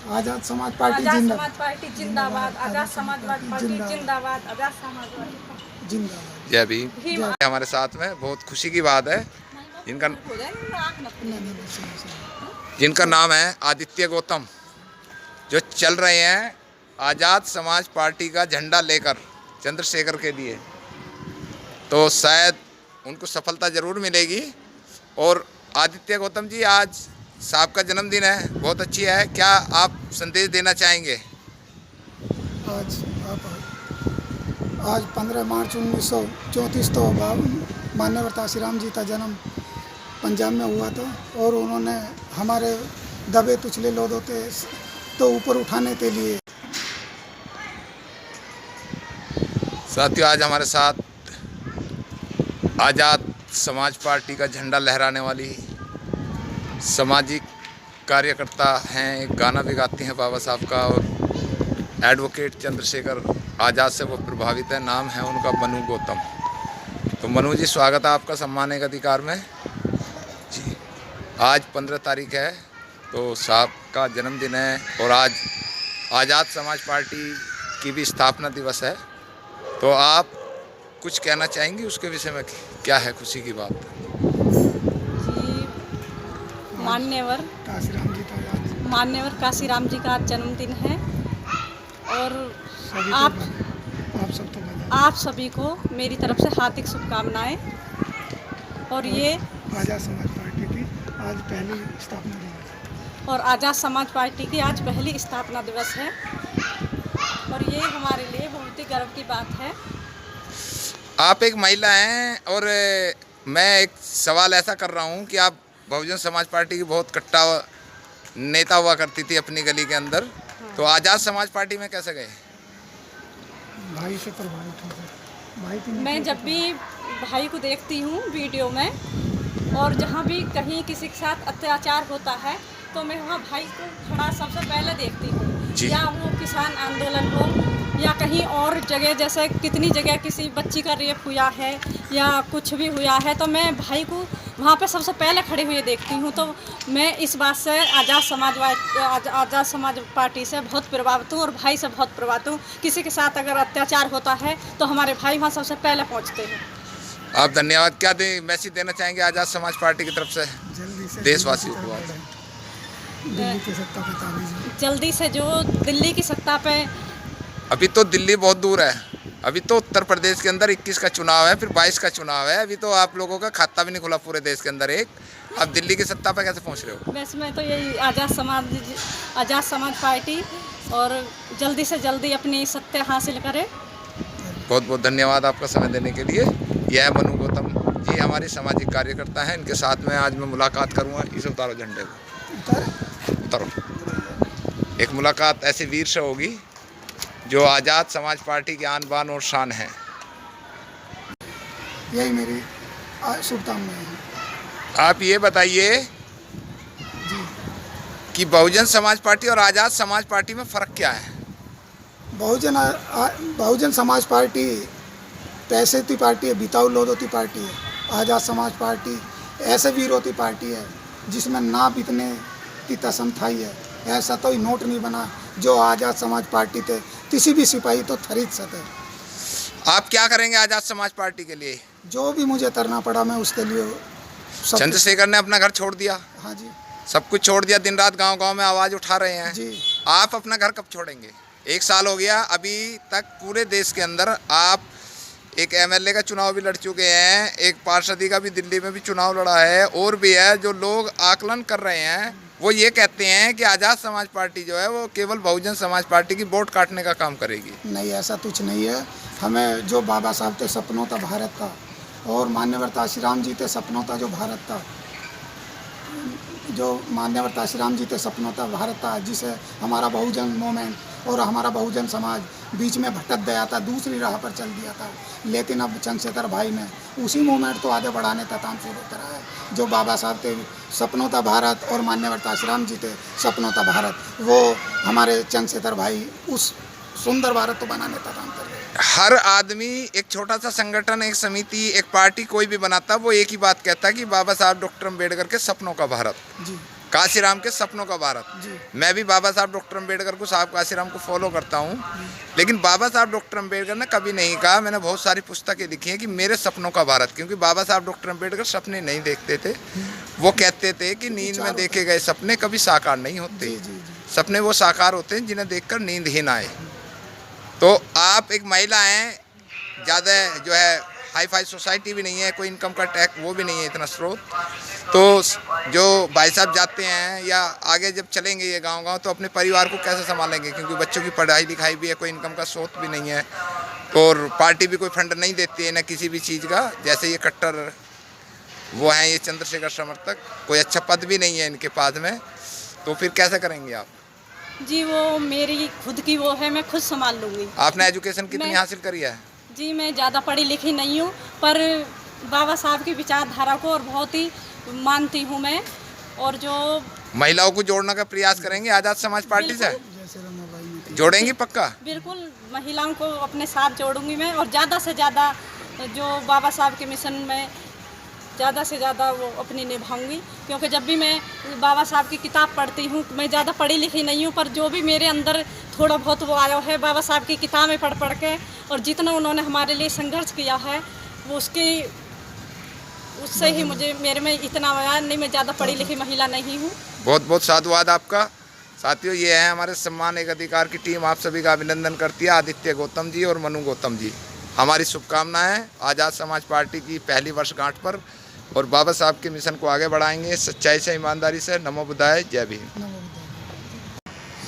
Azad Samaj party आजाद जिंदाबाद। समाज party जिंदाबाद। आजाद समाजवादी पार्टी जिंदाबाद। आजाद समाजवादी जिंदाबाद। जय भीम। हमारे साथ में बहुत खुशी की बात है, जिनका नाम है आदित्य गौतम, जो चल रहे हैं आज़ाद समाज पार्टी का झंडा लेकर चंद्रशेखर के लिए। तो शायद उनको सफलता ज़रूर मिलेगी। और आदित्य गौतम जी, आज साहब का जन्मदिन है, बहुत अच्छी है, क्या आप संदेश देना चाहेंगे? आज 15 मार्च 1934 तो माननीय ताशीराम जी का जन्म पंजाब में हुआ था, और उन्होंने हमारे दबे तुचले लोगों तो ऊपर उठाने के लिए। साथियों, आज हमारे साथ आज़ाद समाज पार्टी का झंडा लहराने वाली सामाजिक कार्यकर्ता हैं, एक गाना भी गाती हैं बाबा साहब का, और एडवोकेट चंद्रशेखर आज़ाद से वो प्रभावित है। नाम है उनका मनु गौतम। तो मनु जी, स्वागत है आपका सम्मान एक अधिकार में जी। आज 15 तारीख है, तो साहब का जन्मदिन है, और आज आज़ाद समाज पार्टी की भी स्थापना दिवस है। तो आप कुछ कहना चाहेंगी उसके विषय में, क्या है खुशी की बात? जी, मान्यवर काशीराम जी का जन्मदिन है, और आप सभी को मेरी तरफ से हार्दिक शुभकामनाएं। और ये आजाद समाज पार्टी की आज पहली स्थापना दिवस है, और आज़ाद समाज पार्टी की आज पहली स्थापना दिवस है, और ये हमारे लिए बहुत ही गर्व की बात है। आप एक महिला हैं, और मैं एक सवाल ऐसा कर रहा हूं कि आप बहुजन समाज पार्टी की बहुत कट्टा नेता हुआ करती थी अपनी गली के अंदर। हाँ। तो आज़ाद समाज पार्टी में कैसे गए? भाई से प्रभावित होकर। मैं जब भी भाई को देखती हूँ वीडियो में, और जहाँ भी कहीं किसी के साथ अत्याचार होता है, तो मैं वहाँ भाई को खड़ा सबसे पहले देखती हूँ। या वो किसान आंदोलन हो, या कहीं और जगह, जैसे कितनी जगह किसी बच्ची का रेप हुआ है या कुछ भी हुआ है, तो मैं भाई को वहाँ पे सबसे पहले खड़े हुए देखती हूँ। तो मैं इस बात से आज़ाद समाज पार्टी से बहुत प्रभावित हूँ, और भाई से बहुत प्रभावित हूँ। किसी के साथ अगर अत्याचार होता है तो हमारे भाई वहाँ सबसे पहले पहुँचते हैं। आप धन्यवाद। क्या मैसेज देना चाहेंगे आज़ाद समाज पार्टी की तरफ से देशवासियों को? जल्दी से जो दिल्ली की सत्ता पे, अभी तो दिल्ली बहुत दूर है, अभी तो उत्तर प्रदेश के अंदर 21 का चुनाव है, फिर 22 का चुनाव है। अभी तो आप लोगों का खाता भी नहीं खुला पूरे देश के अंदर एक। आप दिल्ली की सत्ता पे कैसे पहुंच रहे हो? वैसे मैं तो यही आज़ाद समाज पार्टी, और जल्दी से जल्दी अपनी सत्ता हासिल करे। बहुत बहुत धन्यवाद आपका समय देने के लिए। यह है मनु गौतम जी, हमारी सामाजिक कार्यकर्ता हैं। इनके साथ में आज मैं मुलाकात करूँगा। इसे उतारो, झंडे को उतारो। एक मुलाकात ऐसे वीर से होगी जो आज़ाद समाज पार्टी की आन बान और शान है। यही मेरी शुभकामनाएं हैं। आप ये बताइए कि बहुजन समाज पार्टी और आज़ाद समाज पार्टी में फ़र्क क्या है? बहुजन समाज पार्टी पैसे की पार्टी है, बिताऊ लोगों की पार्टी है। आज़ाद समाज पार्टी ऐसे वीरों की पार्टी है जिसमें ना बिकने की तसमथाई है। ऐसा तो ही नोट नहीं बना जो आज़ाद समाज पार्टी थे किसी भी सिपाही तो खरीद सके। आप क्या करेंगे आज़ाद समाज पार्टी के लिए? जो भी मुझे करना पड़ा मैं उसके लिए। चंद्रशेखर ने अपना घर छोड़ दिया। हाँ जी, सब कुछ छोड़ दिया, दिन रात गांव-गांव में आवाज़ उठा रहे हैं जी। आप अपना घर कब छोड़ेंगे? 1 साल हो गया, अभी तक पूरे देश के अंदर आप एक एमएलए का चुनाव भी लड़ चुके हैं, एक पार्षदी का भी दिल्ली में भी चुनाव लड़ा है, और भी है। जो लोग आकलन कर रहे हैं वो ये कहते हैं कि आज़ाद समाज पार्टी जो है वो केवल बहुजन समाज पार्टी की वोट काटने का काम करेगी। नहीं, ऐसा कुछ नहीं है। हमें जो बाबा साहब के सपनों था भारत का, और मान्यवर ताशीराम जी के सपनों था जो भारत था, जो मान्यवर ताशीराम जी के सपनों था भारत था, जिसे हमारा बहुजन मूवमेंट और हमारा बहुजन समाज बीच में भटक गया था, दूसरी राह पर चल दिया था। लेकिन अब चंद्रशेखर भाई ने उसी मूवमेंट को आगे बढ़ाने का काम शुरू करा है। जो बाबा साहब के सपनों था भारत और मान्यवर ताशीराम जी के सपनों था भारत, वो हमारे चंद्रशेखर भाई उस सुंदर भारत को बनाने का काम कर रहे हैं। हर आदमी एक छोटा सा संगठन, एक समिति, एक पार्टी कोई भी बनाता, वो एक ही बात कहता है कि बाबा साहब डॉक्टर अम्बेडकर के सपनों का भारत। जी। काशीराम के सपनों का भारत। मैं भी बाबा साहब डॉक्टर अम्बेडकर को, साहब काशीराम को फॉलो करता हूँ, लेकिन बाबा साहब डॉक्टर अम्बेडकर ने कभी नहीं कहा, मैंने बहुत सारी पुस्तकें लिखी हैं कि मेरे सपनों का भारत, क्योंकि बाबा साहब डॉक्टर अम्बेडकर सपने नहीं देखते थे। वो कहते थे कि नींद में देखे गए सपने कभी साकार नहीं होते, सपने वो साकार होते हैं जिन्हें देखकर नींद ही ना आए। तो आप एक महिला हैं, ज़्यादा जो है हाई फाई सोसाइटी भी नहीं है, कोई इनकम का टैक्स वो भी नहीं है इतना स्रोत, तो जो भाई साहब जाते हैं या आगे जब चलेंगे ये गांव-गांव, तो अपने परिवार को कैसे संभालेंगे, क्योंकि बच्चों की पढ़ाई लिखाई भी है, कोई इनकम का स्रोत भी नहीं है, और पार्टी भी कोई फंड नहीं देती है ना किसी भी चीज़ का। जैसे ये कट्टर वो हैं, ये चंद्रशेखर समर्थक, कोई अच्छा पद भी नहीं है इनके पास में, तो फिर कैसे करेंगे आप? जी वो मेरी खुद की वो है, मैं खुद संभाल लूँगी। आपने एजुकेशन कितनी हासिल करी है? जी मैं ज़्यादा पढ़ी लिखी नहीं हूँ, पर बाबा साहब की विचारधारा को और बहुत ही मानती हूँ मैं। और जो महिलाओं को जोड़ने का प्रयास करेंगे आज़ाद समाज पार्टी से? जोड़ेंगी पक्का? बिल्कुल, महिलाओं को अपने साथ जोड़ूंगी मैं, और ज़्यादा से ज़्यादा जो बाबा साहब के मिशन में ज़्यादा से ज़्यादा वो अपनी निभाऊंगी। क्योंकि जब भी मैं बाबा साहब की किताब पढ़ती हूँ, मैं ज़्यादा पढ़ी लिखी नहीं हूँ, पर जो भी मेरे अंदर थोड़ा बहुत वो आया है बाबा साहब की किताबें पढ़ पढ़ के, और जितना उन्होंने हमारे लिए संघर्ष किया है वो उससे ही मुझे मेरे में इतना आया। नहीं, मैं ज़्यादा पढ़ी लिखी महिला नहीं हूँ। बहुत बहुत साधुवाद आपका। साथियों, ये है हमारे सम्मान एक अधिकार की टीम, आप सभी का अभिनंदन करती है, आदित्य गौतम जी और मनु गौतम जी। हमारी शुभकामनाएं आज़ाद समाज पार्टी की पहली वर्षगांठ पर, और बाबा साहब के मिशन को आगे बढ़ाएंगे सच्चाई से, ईमानदारी से। नमो बुद्धाय, जय भीम।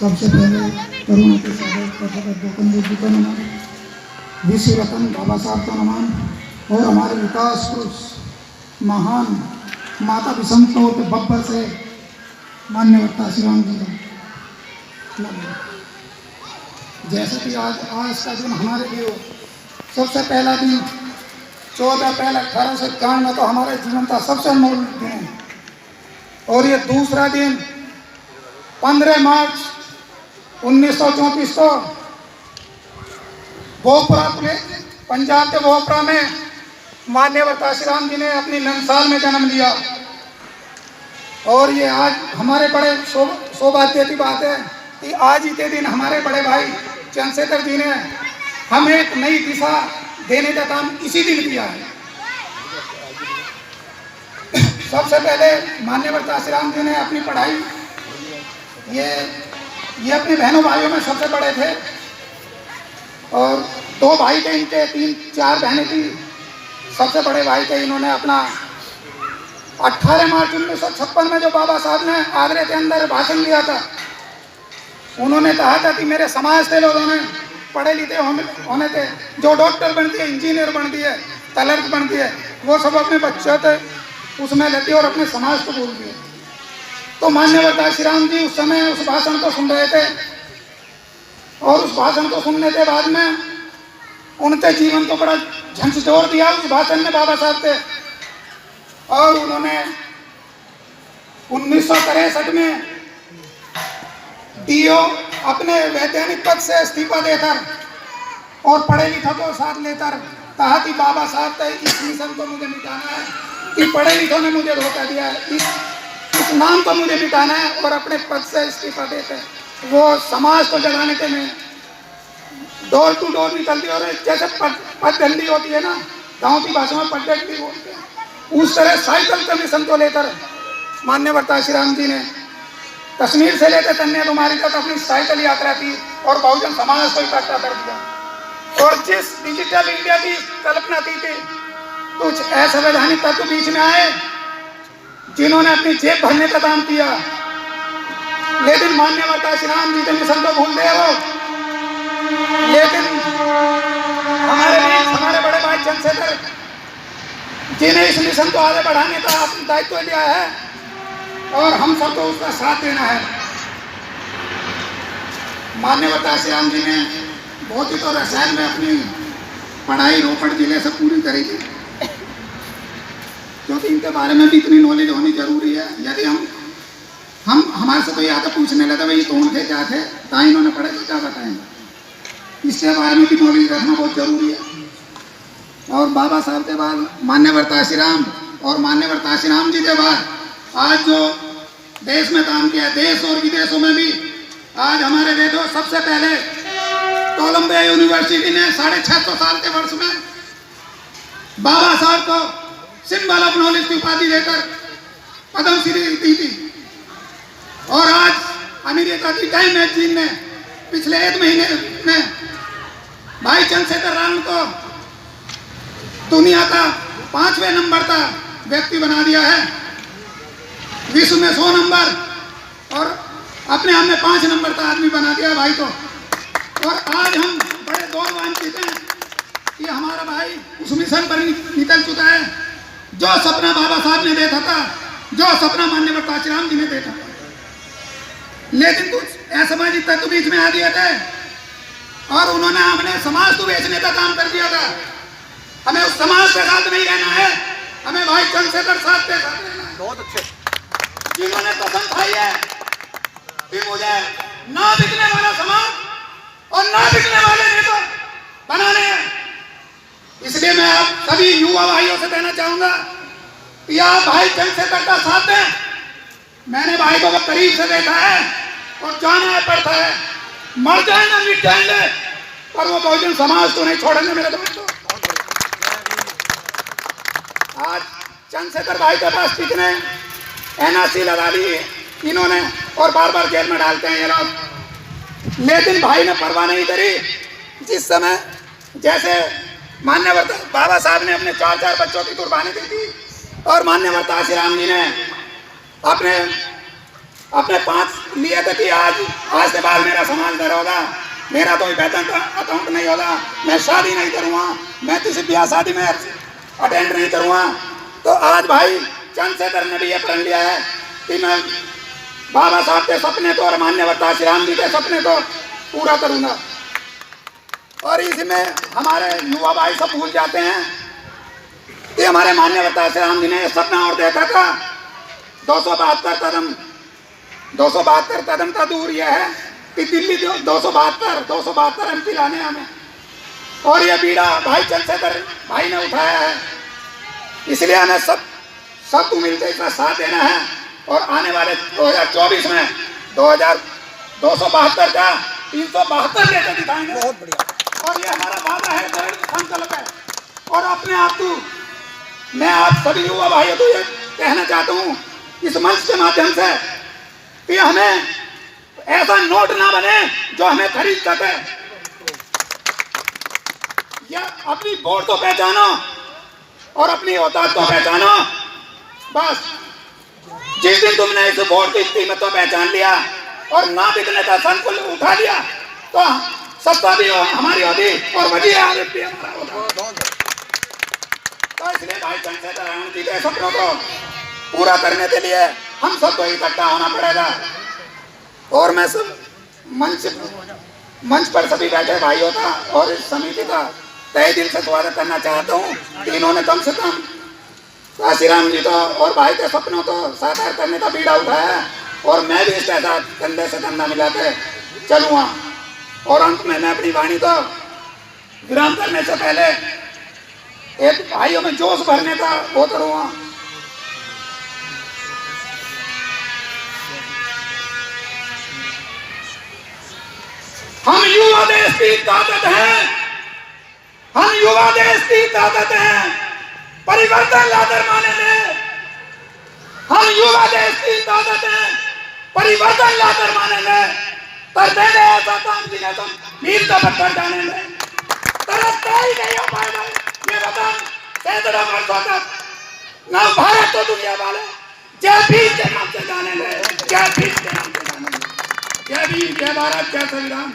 सबसे पहले करुणा के सागर प्रोफेसर गौतम बुद्ध को नमन, विश्व रत्न बाबा साहब को नमन, और हमारे विकास पुरुष महान माता विसंतो के बब्बर से मान्यवर काशीराम जी को नमन। जैसे कि आज का दिन हमारे लिए सबसे पहला दिन 14 अप्रैल 1891 तो हमारे जीवन का सबसे अनमोल दिन है, और ये दूसरा दिन 15 मार्च 1934 को भोपरा, पंजाब के भोपरा में मान्यवर काशीराम जी ने अपनी नंसाल में जन्म लिया। और ये आज हमारे बड़े सौभाग्य की बात है कि आज ही के दिन हमारे बड़े भाई चंद्रशेखर जी ने हमें एक नई दिशा देने का काम इसी दिन किया है। सबसे पहले मान्यवर काशीराम जी ने अपनी पढ़ाई, ये अपने बहनों भाइयों में सबसे बड़े थे, और 2 भाई थे इनके, 3-4 बहनें थी। सबसे बड़े भाई थे, इन्होंने अपना 18 मार्च 1956 में जो बाबा साहब ने आगरे के अंदर भाषण दिया था, उन्होंने कहा था कि मेरे समाज के लोगों ने पढ़े लिखे होने थे, जो डॉक्टर बनती है, इंजीनियर बनती है, क्लर्क बनती है, वो सब अपने बच्चों थे उसमें लेते और अपने समाज को भूल गए। तो मान्यवर काशीराम जी उस समय उस भाषण को सुन रहे थे, और उस भाषण को सुनने के बाद में उनके जीवन को बड़ा झंझोर दिया उस भाषण में बाबा साहब थे। और उन्होंने 1963 में डीओ अपने वैज्ञानिक पद से इस्तीफा देकर और पढ़े लिखों को साथ लेकर कहा कि बाबा साहब के इस मिशन को मुझे मिटाना है, कि पढ़े लिखों ने मुझे धोखा दिया है, इस नाम को मुझे मिटाना है, और अपने पद से इस्तीफा देते वो समाज को जगाने के में डोर टू डोर निकलती, और जैसे पगडंडी होती है ना, गांव की भाषा में पगडंडी बोलते हैं, उस तरह साइकिल के मिशन को लेकर मान्यवर काशीराम जी ने कश्मीर से लेकर कन्याकुमारी तक अपनी साइकिल यात्रा की और बहुजन समाज को इकट्ठा कर दिया। और जिस डिजिटल इंडिया की कल्पना की थी, कुछ असंवैधानिक तत्व बीच में आए जिन्होंने अपनी जेब भरने का काम किया, लेकिन मान्यवर काशीराम जी के मिशन को भूल गए वो। लेकिन हमारे बड़े भाई चंद्रशेखर जिन्हें इस मिशन को आगे बढ़ाने का दायित्व लिया है, और हम सबको उसका साथ देना है। मान्यवर काशीराम जी ने बहुत ही तो रसायन में अपनी पढ़ाई रोपड़ जिले से पूरी करी थी, क्योंकि इनके बारे में भी इतनी नॉलेज होनी जरूरी है। यदि हम हमारे से कोई आकर पूछने लगा भाई कौन थे, क्या थे, कहाँ इन्होंने पढ़े थे, क्या बताएंगे, इसके बारे में भी नॉलेज रखना बहुत जरूरी है। और बाबा साहब के बाद मान्यवर काशीराम, और मान्यवर काशीराम जी के बाद आज जो देश में काम किया, देश और विदेशों में भी। आज हमारे देखो सबसे पहले कोलंबिया यूनिवर्सिटी ने 650 साल के वर्ष में बाबा साहब को सिंबल ऑफ नॉलेज की उपाधि देकर पद्म श्री दी थी। और आज अमेरिका की टाइम मैगजीन ने पिछले 1 महीने में भाई चंद्रशेखर रावण को दुनिया का 5वें नंबर का व्यक्ति बना दिया है, विश्व में 100 नंबर और अपने आप में 5 नंबर का आदमी बना दिया भाई को। और आज हम बड़े गौरवान्वित हैं कि हमारा भाई उस मिशन पर निकल चुका है जो सपना बाबा साहब ने देखा था, जो सपना माननीय काशीराम जी ने देखा था। लेकिन कुछ असामाजिक तत्व बीच में आ दिए थे और उन्होंने हमने समाज को बेचने का काम कर दिया था। हमें उस समाज के साथ नहीं रहना है, हमें भाई चंद्रशेखर साहब के साथ रहना है। बहुत अच्छे जिन्होंने कसम खाई है कि मुझे ना बिकने वाला समाज और ना बिकने वाले नेता बनाने हैं। इसलिए मैं आप सभी युवा भाइयों से कहना चाहूंगा कि आप भाई चंद्रशेखर का साथ दें। मैंने भाई को करीब से देखा है और जाना है पड़ता है, मर जाए ना मिट जाएंगे पर वो बहुजन समाज को नहीं छोड़ेंगे मेरे दोस्तों। आज चंद्रशेखर भाई के पास कितने एनआरसी लगा दी इन्होंने और बार बार जेल में डालते हैं ये लोग, लेकिन भाई ने परवाह नहीं करी। जिस समय जैसे मान्यवर बाबा साहब ने अपने 4 बच्चों की कुर्बानी दी थी और मान्यवर काशीराम जी ने अपने 5 लिए थे कि आज से बाद मेरा समाज घर होगा, मेरा कोई वेतन का अकाउंट नहीं होगा, मैं शादी नहीं करूँगा, मैं किसी ब्याह शादी में अटेंड नहीं करूँगा। तो आज भाई चंद्रशेखर ने भी ये प्रण लिया है कि मैं बाबा साहब के सपने को और मान्यवर काशीराम जी के सपने को पूरा करूँगा। और इसमें हमारे युवा भाई सब भूल जाते हैं कि हमारे मान्यवर काशीराम जी ने सपना और देखा था 272 कदम का दूर यह है कि दिल्ली 272 एमपी लाने हमें, और ये बीड़ा भाई चंद्रशेखर भाई ने उठाया है। इसलिए हमें सब मिलकर इसका साथ देना है और आने वाले 2024 में 272 का 372 लेकर दिखाएंगे। बहुत बढ़िया। और ये हमारा वादा है, दृढ़ संकल्प है। और अपने आप को मैं आप सभी युवा भाइयों को ये कहना चाहता हूँ इस मंच के माध्यम से कि हमें ऐसा नोट ना बने जो हमें खरीद सके। या अपनी वोट को पहचानो और अपनी औकात को पहचानो। बस जिस दिन तुमने इस वोट की कीमत को पहचान लिया और ना बिकने का संकल्प उठा लिया तो सत्ता भी हमारी होगी और वजीर आज़म भी हमारा होगा। तो इसलिए भाई चंद्रशेखर रावण जी के सपनों को पूरा करने के लिए हम सबको इकट्ठा होना पड़ेगा। और मैं सब मंच पर सभी बैठे भाइयों का और इस समिति का तहे दिल से स्वागत करना चाहता हूँ कि इन्होंने कम से कम काशीराम जी को और भाई के सपनों को साकार करने का बीड़ा उठाया है और मैं भी इसके साथ कंधे से कंधा मिलाकर चलूँगा। और अंत में मैं अपनी वाणी को विराम करने से पहले एक भाइयों में जोश भरने का वो करूँगा। हम युवा देश की ताकत हैं, हम युवा देश की ताकत हैं, परिवर्तन लाकर मानेंगे। हम युवा देश की ताकत हैं, परिवर्तन लाकर मानेंगे। कर देंगे ऐसा काम जिन्हें तुम मील का पत्थर जानेंगे। तरसता ही नहीं हो पाएगा ये वतन सैकड़ों वर्षों तक। ना भारत तो दुनिया वाले जय भीम के नाम से जानेंगे, जय भीम के नाम से जानेंगे। जय भीम, जय भारत, जय संविधान।